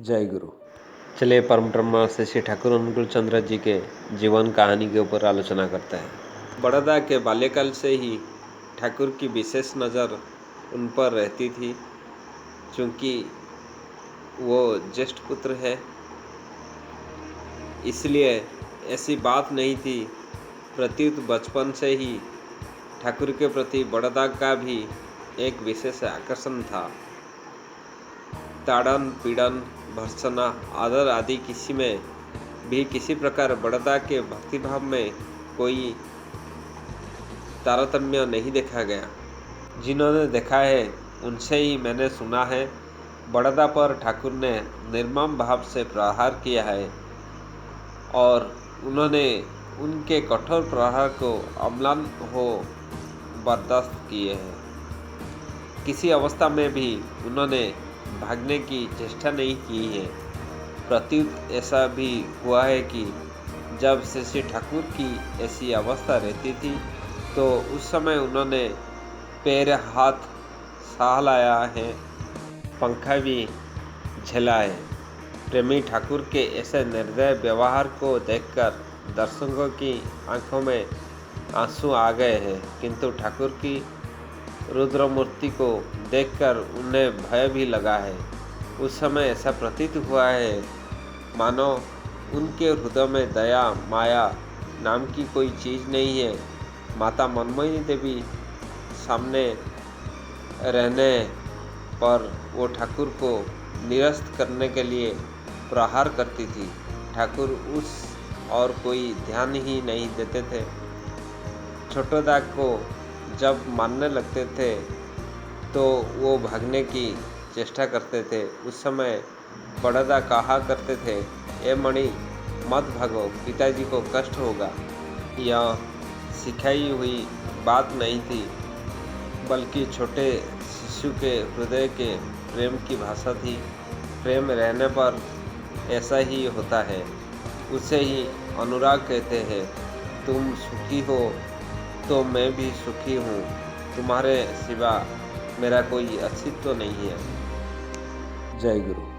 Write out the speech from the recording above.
जय गुरु। चलिए परम ब्रह्म श्री श्री ठाकुर अनुकूल चंद्र जी के जीवन कहानी के ऊपर आलोचना करते हैं। बड़ौदा के बाल्यकाल से ही ठाकुर की विशेष नज़र उन पर रहती थी, क्योंकि वो ज्येष्ठ पुत्र है। इसलिए ऐसी बात नहीं थी, प्रत्युत बचपन से ही ठाकुर के प्रति बड़ौदा का भी एक विशेष आकर्षण था। ताड़न, पीड़न, भर्त्सना, आदर आदि किसी में भी किसी प्रकार बड़ौदा के भक्तिभाव में कोई तारतम्य नहीं देखा गया। जिन्होंने देखा है उनसे ही मैंने सुना है, बड़ौदा पर ठाकुर ने निर्मम भाव से प्रहार किया है और उन्होंने उनके कठोर प्रहार को अम्लान हो बर्दाश्त किए हैं। किसी अवस्था में भी उन्होंने भागने की चेष्टा नहीं की है। प्रत्युत ऐसा भी हुआ है कि जब श्री श्री ठाकुर की ऐसी अवस्था रहती थी तो उस समय उन्होंने पैर हाथ सहलाया है, पंखा भी झेला है। प्रेमी ठाकुर के ऐसे निर्दय व्यवहार को देखकर दर्शकों की आंखों में आंसू आ गए हैं, किंतु ठाकुर की रुद्र मूर्ति को देखकर उन्हें भय भी लगा है। उस समय ऐसा प्रतीत हुआ है मानो उनके हृदय में दया माया नाम की कोई चीज़ नहीं है। माता मनमोहिनी देवी सामने रहने पर वो ठाकुर को निरस्त करने के लिए प्रहार करती थी। ठाकुर उस और कोई ध्यान ही नहीं देते थे। छोटोदा को जब मारने लगते थे तो वो भागने की चेष्टा करते थे। उस समय बड़ौदा कहा करते थे, ए मणि मत भागो, पिताजी को कष्ट होगा। यह सिखाई हुई बात नहीं थी, बल्कि छोटे शिशु के हृदय के प्रेम की भाषा थी। प्रेम रहने पर ऐसा ही होता है, उसे ही अनुराग कहते हैं। तुम सुखी हो तो मैं भी सुखी हूँ, तुम्हारे सिवा मेरा कोई अस्तित्व नहीं है। जय गुरु।